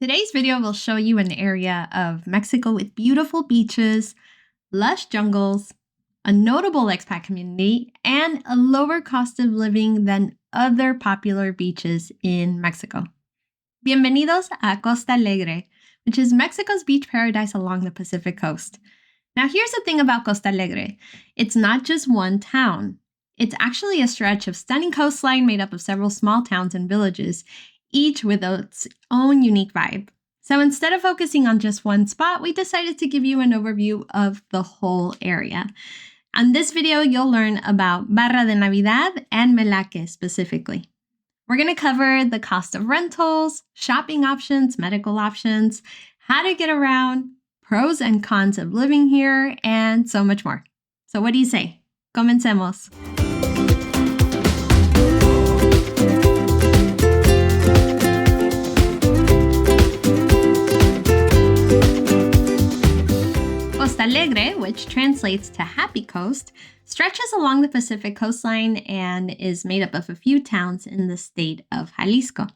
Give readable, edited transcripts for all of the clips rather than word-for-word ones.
Today's video will show you an area of Mexico with beautiful beaches, lush jungles, a notable expat community, and a lower cost of living than other popular beaches in Mexico. Bienvenidos a Costalegre, which is Mexico's beach paradise along the Pacific coast. Now, here's the thing about Costalegre. It's not just one town. It's actually a stretch of stunning coastline made up of several small towns and villages, each with its own unique vibe. So instead of focusing on just one spot, we decided to give you an overview of the whole area. On this video, you'll learn about Barra de Navidad and Melaque specifically. We're going to cover the cost of rentals, shopping options, medical options, how to get around, pros and cons of living here, and so much more. So what do you say? Comencemos. Costalegre, which translates to Happy Coast, stretches along the Pacific coastline and is made up of a few towns in the state of Jalisco.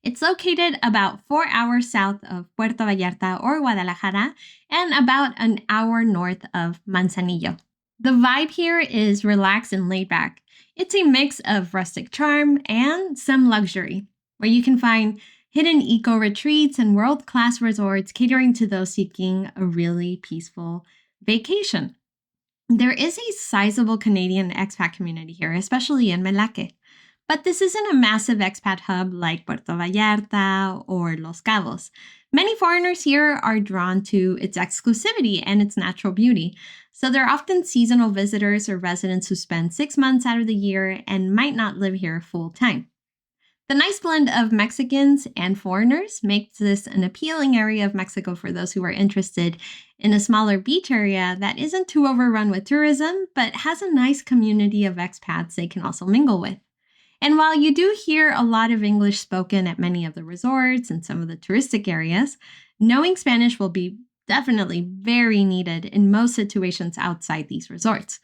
It's located about 4 hours south of Puerto Vallarta or Guadalajara and about an hour north of Manzanillo. The vibe here is relaxed and laid back. It's a mix of rustic charm and some luxury, where you can find hidden eco-retreats and world-class resorts catering to those seeking a really peaceful vacation. There is a sizable Canadian expat community here, especially in Melaque. But this isn't a massive expat hub like Puerto Vallarta or Los Cabos. Many foreigners here are drawn to its exclusivity and its natural beauty. So they're often seasonal visitors or residents who spend 6 months out of the year and might not live here full time. The nice blend of Mexicans and foreigners makes this an appealing area of Mexico for those who are interested in a smaller beach area that isn't too overrun with tourism, but has a nice community of expats they can also mingle with. And while you do hear a lot of English spoken at many of the resorts and some of the touristic areas, knowing Spanish will be definitely very needed in most situations outside these resorts.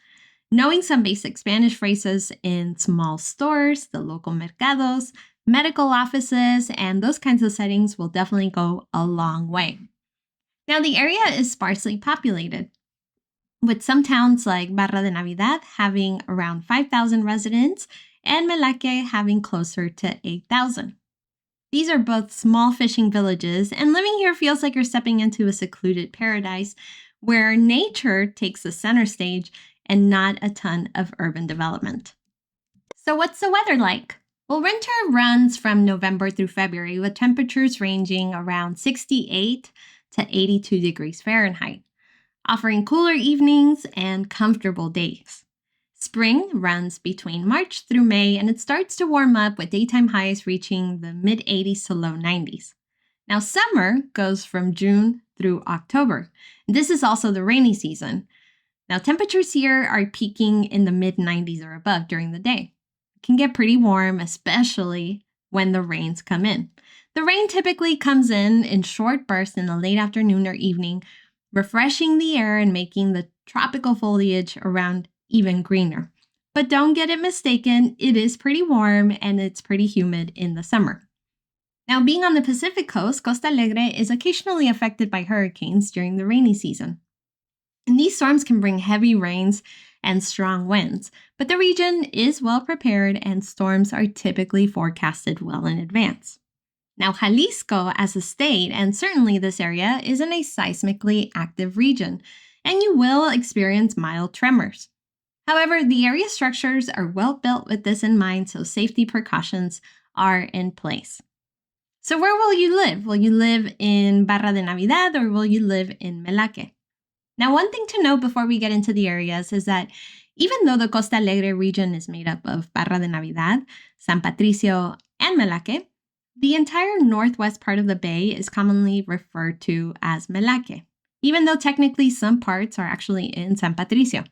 Knowing some basic Spanish phrases in small stores, the local mercados, medical offices, and those kinds of settings will definitely go a long way. Now, the area is sparsely populated, with some towns like Barra de Navidad having around 5,000 residents and Melaque having closer to 8,000. These are both small fishing villages, and living here feels like you're stepping into a secluded paradise where nature takes the center stage and not a ton of urban development. So what's the weather like? Well, winter runs from November through February with temperatures ranging around 68 to 82 degrees Fahrenheit, offering cooler evenings and comfortable days. Spring runs between March through May, and it starts to warm up with daytime highs reaching the mid-80s to low 90s. Now, summer goes from June through October. This is also the rainy season. Now, temperatures here are peaking in the mid-90s or above during the day. It can get pretty warm, especially when the rains come in. The rain typically comes in short bursts in the late afternoon or evening, refreshing the air and making the tropical foliage around even greener. But don't get it mistaken, it is pretty warm and it's pretty humid in the summer. Now, being on the Pacific coast, Costalegre is occasionally affected by hurricanes during the rainy season. And these storms can bring heavy rains and strong winds, but the region is well prepared and storms are typically forecasted well in advance. Now, Jalisco as a state, and certainly this area, is in a seismically active region, and you will experience mild tremors. However, the area structures are well built with this in mind, so safety precautions are in place. So where will you live? Will you live in Barra de Navidad or will you live in Melaque? Now, one thing to note before we get into the areas is that even though the Costalegre region is made up of Barra de Navidad, San Patricio, and Melaque, the entire northwest part of the bay is commonly referred to as Melaque, even though technically some parts are actually in San Patricio.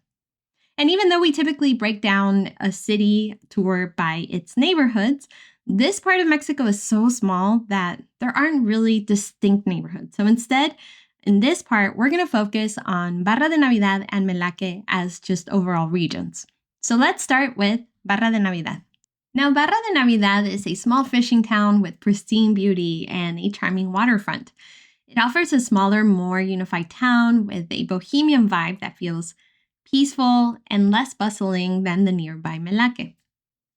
And even though we typically break down a city tour by its neighborhoods, this part of Mexico is so small that there aren't really distinct neighborhoods. So instead, in this part, we're going to focus on Barra de Navidad and Melaque as just overall regions. So let's start with Barra de Navidad. Now, Barra de Navidad is a small fishing town with pristine beauty and a charming waterfront. It offers a smaller, more unified town with a bohemian vibe that feels peaceful and less bustling than the nearby Melaque.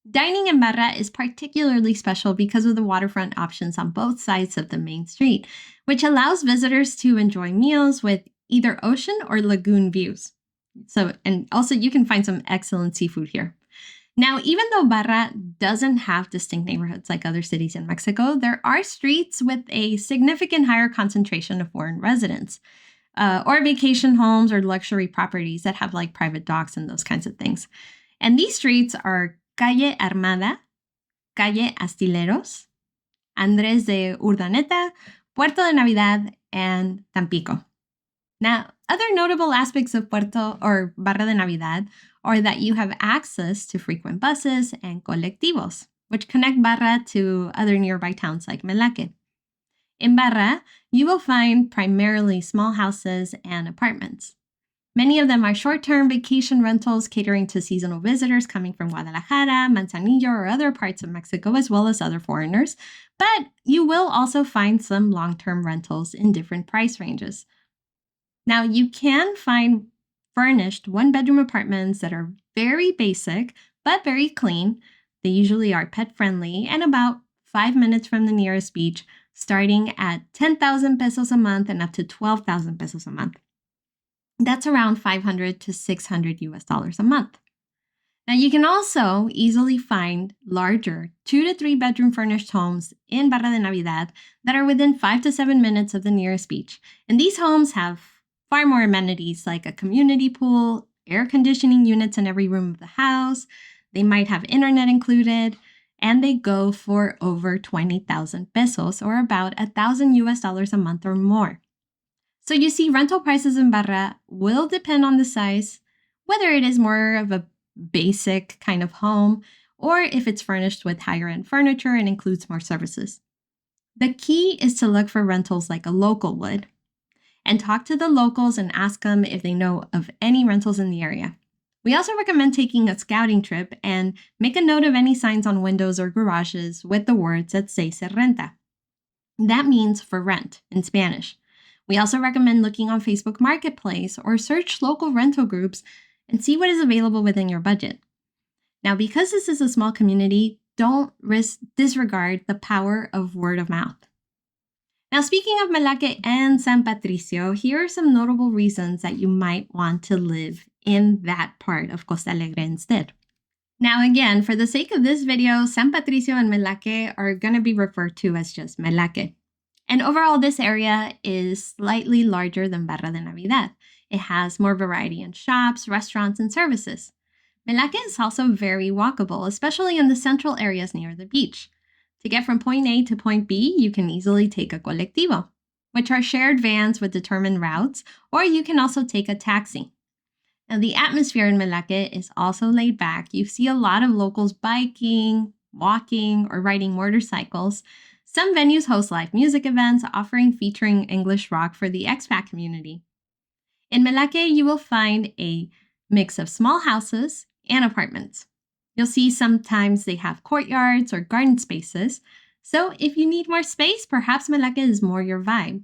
Dining in Barra is particularly special because of the waterfront options on both sides of the main street, which allows visitors to enjoy meals with either ocean or lagoon views. And also you can find some excellent seafood here. Now, even though Barra doesn't have distinct neighborhoods like other cities in Mexico, there are streets with a significant higher concentration of foreign residents, or vacation homes or luxury properties that have like private docks and those kinds of things. And these streets are Calle Armada, Calle Astilleros, Andrés de Urdaneta, Puerto de Navidad, and Tampico. Now, other notable aspects of Puerto or Barra de Navidad are that you have access to frequent buses and colectivos, which connect Barra to other nearby towns like Melaque. In Barra, you will find primarily small houses and apartments. Many of them are short-term vacation rentals catering to seasonal visitors coming from Guadalajara, Manzanillo, or other parts of Mexico, as well as other foreigners. But you will also find some long-term rentals in different price ranges. Now, you can find furnished one-bedroom apartments that are very basic, but very clean. They usually are pet-friendly and about 5 minutes from the nearest beach, starting at 10,000 pesos a month and up to 12,000 pesos a month. That's around 500 to 600 US dollars a month. Now, you can also easily find larger 2 to 3 bedroom furnished homes in Barra de Navidad that are within 5 to 7 minutes of the nearest beach. And these homes have far more amenities like a community pool, air conditioning units in every room of the house. They might have internet included, and they go for over 20,000 pesos or about 1,000 US dollars a month or more. So you see, rental prices in Barra will depend on the size, whether it is more of a basic kind of home or if it's furnished with higher end furniture and includes more services. The key is to look for rentals like a local would and talk to the locals and ask them if they know of any rentals in the area. We also recommend taking a scouting trip and make a note of any signs on windows or garages with the words that say se renta. That means for rent in Spanish. We also recommend looking on Facebook Marketplace or search local rental groups and see what is available within your budget. Now, because this is a small community, don't disregard the power of word of mouth. Now, speaking of Melaque and San Patricio, here are some notable reasons that you might want to live in that part of Costalegre instead. Now, again, for the sake of this video, San Patricio and Melaque are going to be referred to as just Melaque. And overall, this area is slightly larger than Barra de Navidad. It has more variety in shops, restaurants, and services. Melaque is also very walkable, especially in the central areas near the beach. To get from point A to point B, you can easily take a colectivo, which are shared vans with determined routes, or you can also take a taxi. Now, the atmosphere in Melaque is also laid back. You see a lot of locals biking, walking, or riding motorcycles. Some venues host live music events featuring English rock for the expat community. In Melaque, you will find a mix of small houses and apartments. You'll see sometimes they have courtyards or garden spaces. So if you need more space, perhaps Melaque is more your vibe.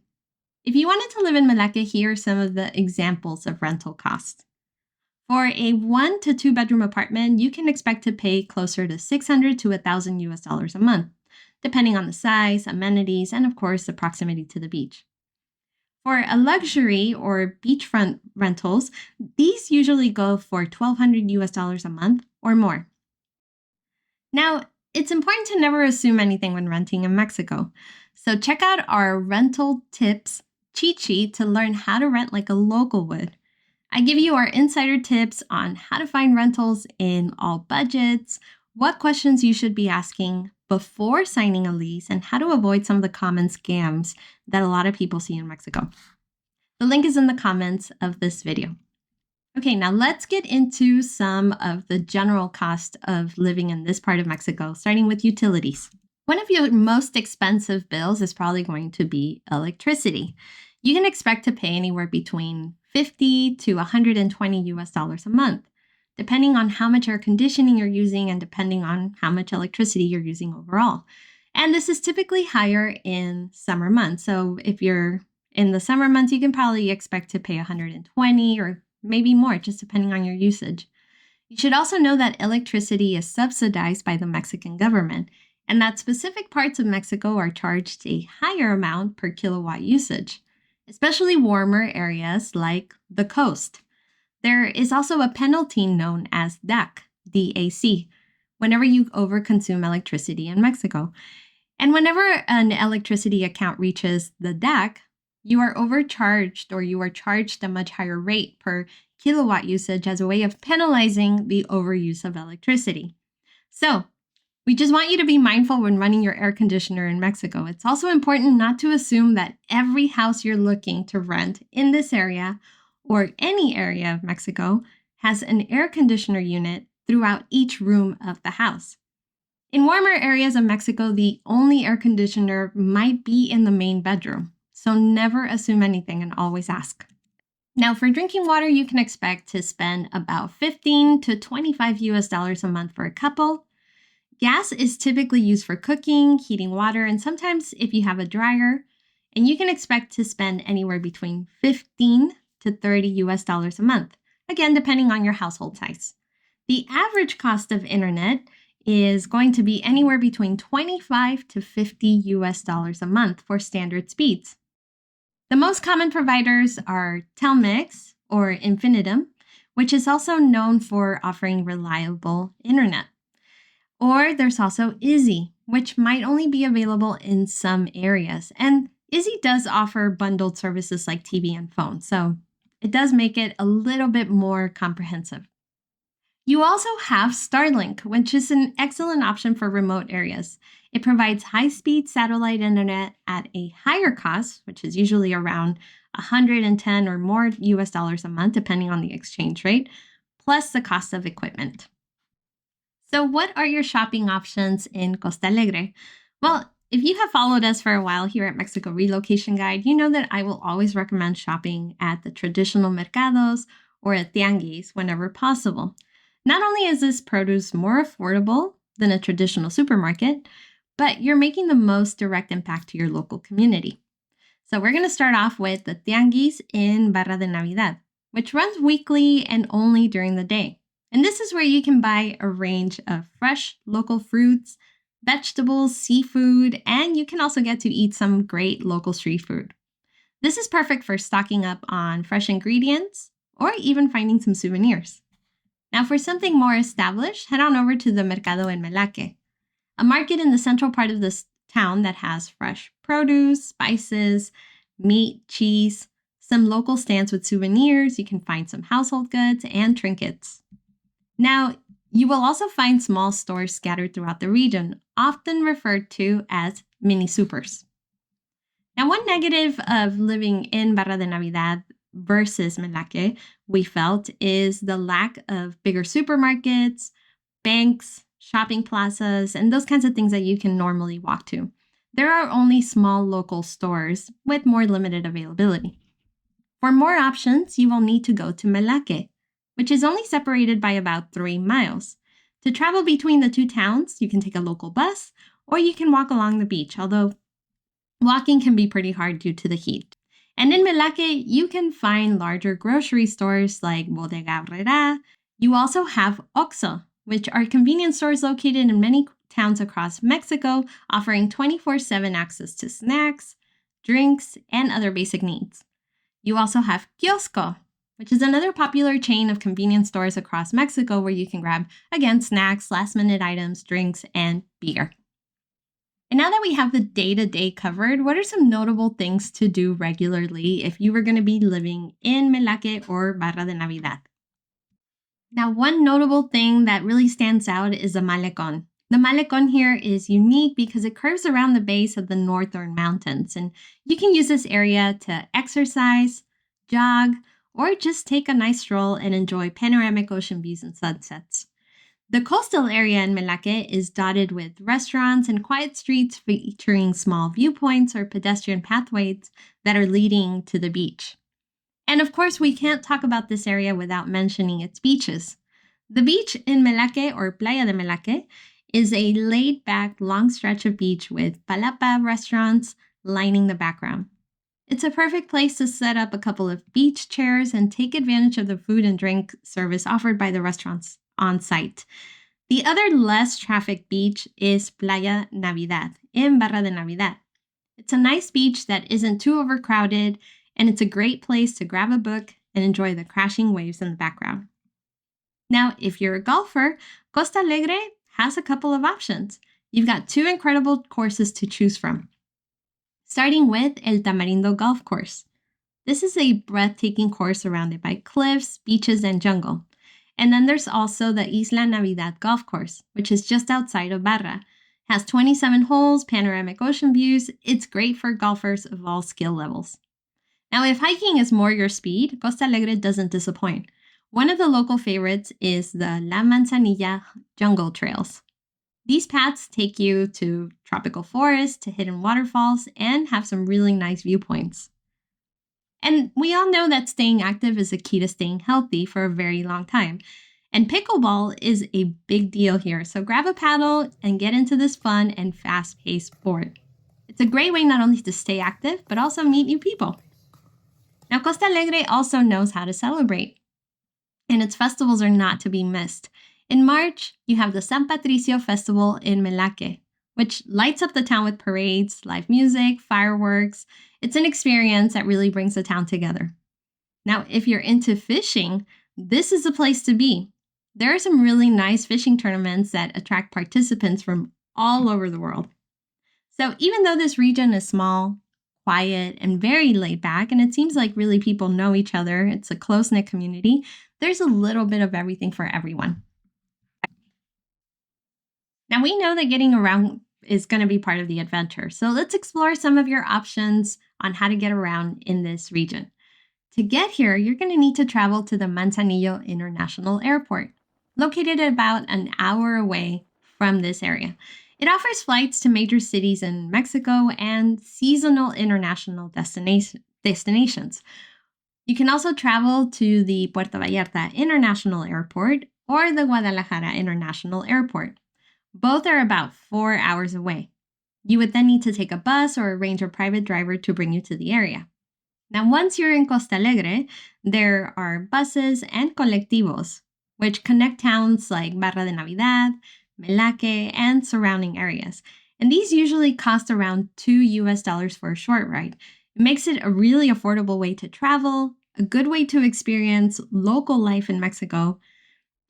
If you wanted to live in Melaque, here are some of the examples of rental costs. For a 1 to 2 bedroom apartment, you can expect to pay closer to 600 to 1,000 US dollars a month, depending on the size, amenities, and of course, the proximity to the beach. For a luxury or beachfront rentals, these usually go for 1,200 US dollars a month or more. Now, it's important to never assume anything when renting in Mexico. So check out our rental tips cheat sheet to learn how to rent like a local would. I give you our insider tips on how to find rentals in all budgets, what questions you should be asking before signing a lease, and how to avoid some of the common scams that a lot of people see in Mexico. The link is in the comments of this video. Okay, now let's get into some of the general cost of living in this part of Mexico, starting with utilities. One of your most expensive bills is probably going to be electricity. You can expect to pay anywhere between 50 to 120 US dollars a month, depending on how much air conditioning you're using and depending on how much electricity you're using overall. And this is typically higher in summer months. So if you're in the summer months, you can probably expect to pay $120 or maybe more, just depending on your usage. You should also know that electricity is subsidized by the Mexican government, and that specific parts of Mexico are charged a higher amount per kilowatt usage, especially warmer areas like the coast. There is also a penalty known as DAC, DAC, whenever you overconsume electricity in Mexico. And whenever an electricity account reaches the DAC, you are overcharged or you are charged a much higher rate per kilowatt usage as a way of penalizing the overuse of electricity. So, we just want you to be mindful when running your air conditioner in Mexico. It's also important not to assume that every house you're looking to rent in this area or any area of Mexico has an air conditioner unit throughout each room of the house. In warmer areas of Mexico, the only air conditioner might be in the main bedroom. So never assume anything and always ask. Now, for drinking water, you can expect to spend about $15 to $25 a month for a couple. Gas is typically used for cooking, heating water, and sometimes if you have a dryer. And you can expect to spend anywhere between $15 to $30 a month, again, depending on your household size. The average cost of internet is going to be anywhere between $25 to $50 a month for standard speeds. The most common providers are Telmex or Infinitum, which is also known for offering reliable internet. Or there's also Izzy, which might only be available in some areas. And Izzy does offer bundled services like TV and phone, so it does make it a little bit more comprehensive. You also have Starlink, which is an excellent option for remote areas. It provides high-speed satellite internet at a higher cost, which is usually around $110 or more US dollars a month, depending on the exchange rate, plus the cost of equipment. So what are your shopping options in Costalegre? Well, if you have followed us for a while here at Mexico Relocation Guide, you know that I will always recommend shopping at the traditional mercados or at tianguis whenever possible. Not only is this produce more affordable than a traditional supermarket, but you're making the most direct impact to your local community. So we're going to start off with the tianguis in Barra de Navidad, which runs weekly and only during the day. And this is where you can buy a range of fresh local fruits, vegetables, seafood, and you can also get to eat some great local street food. This is perfect for stocking up on fresh ingredients or even finding some souvenirs. Now, for something more established, head on over to the Mercado en Melaque, a market in the central part of this town that has fresh produce, spices, meat, cheese, some local stands with souvenirs. You can find some household goods and trinkets. Now, you will also find small stores scattered throughout the region, often referred to as mini supers. Now, one negative of living in Barra de Navidad versus Melaque, we felt, is the lack of bigger supermarkets, banks, shopping plazas, and those kinds of things that you can normally walk to. There are only small local stores with more limited availability. For more options, you will need to go to Melaque, which is only separated by about 3 miles. To travel between the two towns, you can take a local bus or you can walk along the beach, although walking can be pretty hard due to the heat. And in Melaque, you can find larger grocery stores like Bodega Aurrera. You also have Oxxo, which are convenience stores located in many towns across Mexico, offering 24/7 access to snacks, drinks, and other basic needs. You also have Kiosco, which is another popular chain of convenience stores across Mexico where you can grab, again, snacks, last-minute items, drinks, and beer. And now that we have the day-to-day covered, what are some notable things to do regularly if you were going to be living in Melaque or Barra de Navidad? Now, one notable thing that really stands out is the Malecón. The Malecón here is unique because it curves around the base of the Northern Mountains, and you can use this area to exercise, jog, or just take a nice stroll and enjoy panoramic ocean views and sunsets. The coastal area in Melaque is dotted with restaurants and quiet streets featuring small viewpoints or pedestrian pathways that are leading to the beach. And of course, we can't talk about this area without mentioning its beaches. The beach in Melaque or Playa de Melaque is a laid-back long stretch of beach with palapa restaurants lining the background. It's a perfect place to set up a couple of beach chairs and take advantage of the food and drink service offered by the restaurants on site. The other less trafficked beach is Playa Navidad in Barra de Navidad. It's a nice beach that isn't too overcrowded, and it's a great place to grab a book and enjoy the crashing waves in the background. Now, if you're a golfer, Costalegre has a couple of options. You've got two incredible courses to choose from. Starting with El Tamarindo Golf Course. This is a breathtaking course surrounded by cliffs, beaches, and jungle. And then there's also the Isla Navidad Golf Course, which is just outside of Barra. Has 27 holes, panoramic ocean views. It's great for golfers of all skill levels. Now, if hiking is more your speed, Costalegre doesn't disappoint. One of the local favorites is the La Manzanilla Jungle Trails. These paths take you to tropical forests, to hidden waterfalls, and have some really nice viewpoints. And we all know that staying active is a key to staying healthy for a very long time. And pickleball is a big deal here, so grab a paddle and get into this fun and fast-paced sport. It's a great way not only to stay active, but also meet new people. Now, Costalegre also knows how to celebrate, and its festivals are not to be missed. In March, you have the San Patricio Festival in Melaque, which lights up the town with parades, live music, fireworks. It's an experience that really brings the town together. Now, if you're into fishing, this is the place to be. There are some really nice fishing tournaments that attract participants from all over the world. So even though this region is small, quiet, and very laid back, and it seems like really people know each other, it's a close-knit community, there's a little bit of everything for everyone. Now, we know that getting around is going to be part of the adventure, so let's explore some of your options on how to get around in this region. To get here, you're going to need to travel to the Manzanillo International Airport, located about an hour away from this area. It offers flights to major cities in Mexico and seasonal international destinations. You can also travel to the Puerto Vallarta International Airport or the Guadalajara International Airport. Both are about 4 hours away. You would then need to take a bus or arrange a private driver to bring you to the area. Now, once you're in Costalegre, there are buses and colectivos, which connect towns like Barra de Navidad, Melaque, and surrounding areas. And these usually cost around $2 for a short ride. It makes it a really affordable way to travel, a good way to experience local life in Mexico.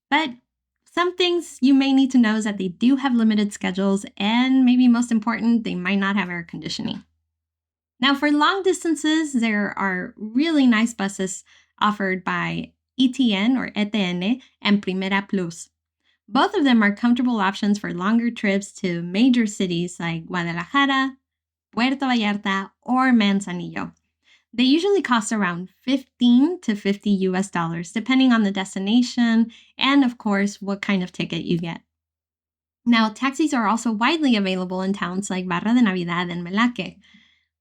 But some things you may need to know is that they do have limited schedules, and maybe most important, they might not have air conditioning. Now, for long distances, there are really nice buses offered by ETN or ETN and Primera Plus. Both of them are comfortable options for longer trips to major cities like Guadalajara, Puerto Vallarta, or Manzanillo. They usually cost around $15 to $50, depending on the destination and, of course, what kind of ticket you get. Now, taxis are also widely available in towns like Barra de Navidad and Melaque.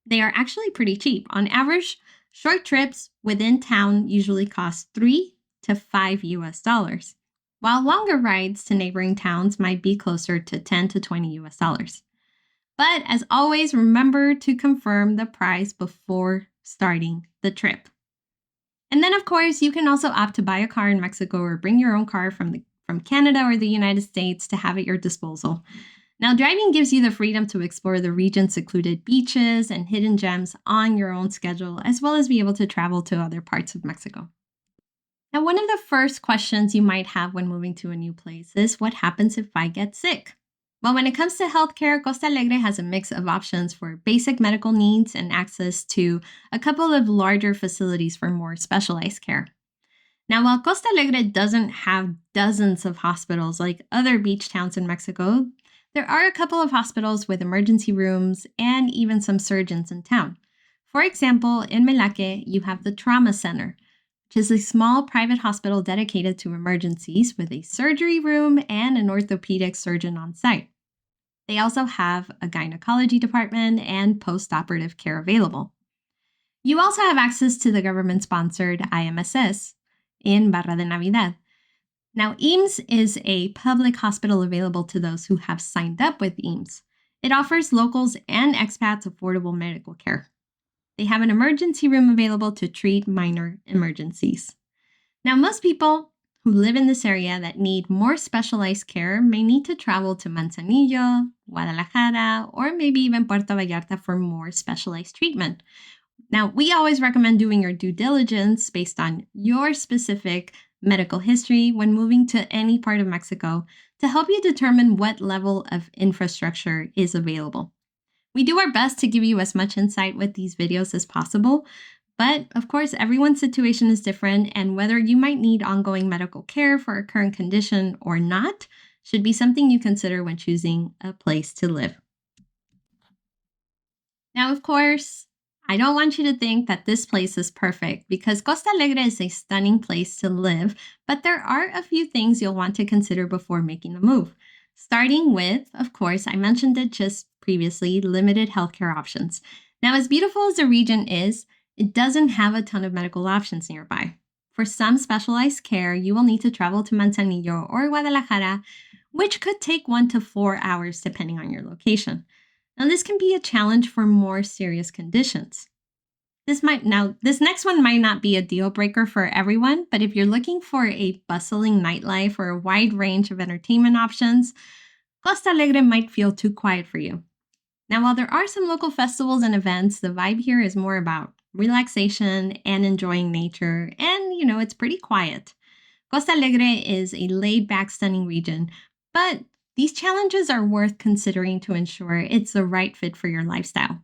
They are actually pretty cheap. On average, short trips within town usually cost $3 to $5, while longer rides to neighboring towns might be closer to $10 to $20. But as always, remember to confirm the price before starting the trip. And then, of course, you can also opt to buy a car in Mexico or bring your own car from Canada or the United States to have at your disposal. Now, driving gives you the freedom to explore the region's secluded beaches and hidden gems on your own schedule, as well as be able to travel to other parts of Mexico. Now, one of the first questions you might have when moving to a new place is, what happens if I get sick? Well, when it comes to healthcare, Costalegre has a mix of options for basic medical needs and access to a couple of larger facilities for more specialized care. Now, while Costalegre doesn't have dozens of hospitals like other beach towns in Mexico, there are a couple of hospitals with emergency rooms and even some surgeons in town. For example, in Melaque, you have the Trauma Center, which is a small private hospital dedicated to emergencies with a surgery room and an orthopedic surgeon on site. They also have a gynecology department and post-operative care available. You also have access to the government-sponsored IMSS in Barra de Navidad. Now, IMSS is a public hospital available to those who have signed up with IMSS. It offers locals and expats affordable medical care. They have an emergency room available to treat minor emergencies. Now, most people who live in this area that need more specialized care may need to travel to Manzanillo, Guadalajara, or maybe even Puerto Vallarta for more specialized treatment. Now, we always recommend doing your due diligence based on your specific medical history when moving to any part of Mexico to help you determine what level of infrastructure is available. We do our best to give you as much insight with these videos as possible, but of course, everyone's situation is different, and whether you might need ongoing medical care for a current condition or not should be something you consider when choosing a place to live. Now, of course, I don't want you to think that this place is perfect because Costalegre is a stunning place to live, but there are a few things you'll want to consider before making the move. Starting with, of course, I mentioned it just previously, limited healthcare options. Now, as beautiful as the region is, it doesn't have a ton of medical options nearby. For some specialized care, you will need to travel to Manzanillo or Guadalajara, which could take 1 to 4 hours depending on your location. Now, this can be a challenge for more serious conditions. This next one might not be a deal breaker for everyone, but if you're looking for a bustling nightlife or a wide range of entertainment options, Costalegre might feel too quiet for you. Now, while there are some local festivals and events, the vibe here is more about relaxation and enjoying nature, and it's pretty quiet. Costalegre is a laid-back, stunning region, but these challenges are worth considering to ensure it's the right fit for your lifestyle.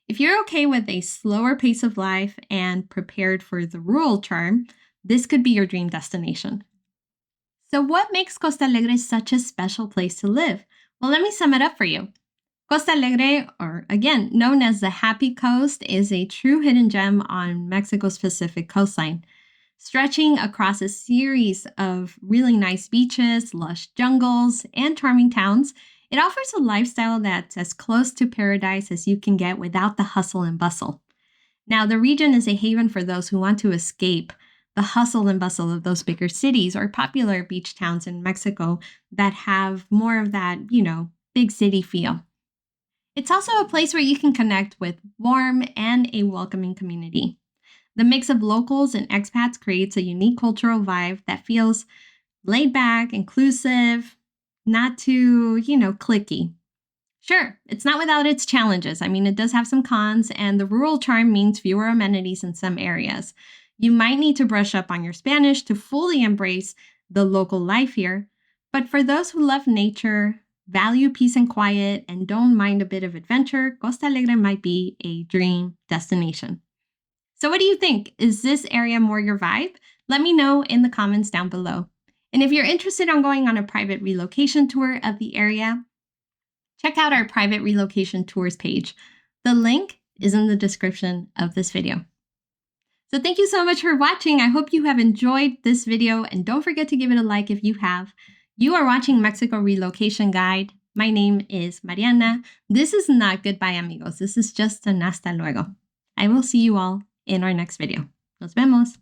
If you're okay with a slower pace of life and prepared for the rural charm, this could be your dream destination. So what makes Costalegre such a special place to live? Well, let me sum it up for you. Costalegre, or again, known as the Happy Coast, is a true hidden gem on Mexico's Pacific coastline. Stretching across a series of really nice beaches, lush jungles, and charming towns, it offers a lifestyle that's as close to paradise as you can get without the hustle and bustle. Now, the region is a haven for those who want to escape the hustle and bustle of those bigger cities or popular beach towns in Mexico that have more of that, big city feel. It's also a place where you can connect with warm and a welcoming community. The mix of locals and expats creates a unique cultural vibe that feels laid back, inclusive, not too, cliquey. Sure, it's not without its challenges. I mean, it does have some cons, and the rural charm means fewer amenities in some areas. You might need to brush up on your Spanish to fully embrace the local life here. But for those who love nature, value peace and quiet, and don't mind a bit of adventure, Costalegre might be a dream destination. So what do you think? Is this area more your vibe? Let me know in the comments down below. And if you're interested in going on a private relocation tour of the area, check out our private relocation tours page. The link is in the description of this video. So thank you so much for watching. I hope you have enjoyed this video, and don't forget to give it a like if you have. You are watching Mexico Relocation Guide. My name is Mariana. This is not goodbye, amigos. This is just an hasta luego. I will see you all in our next video. Nos vemos.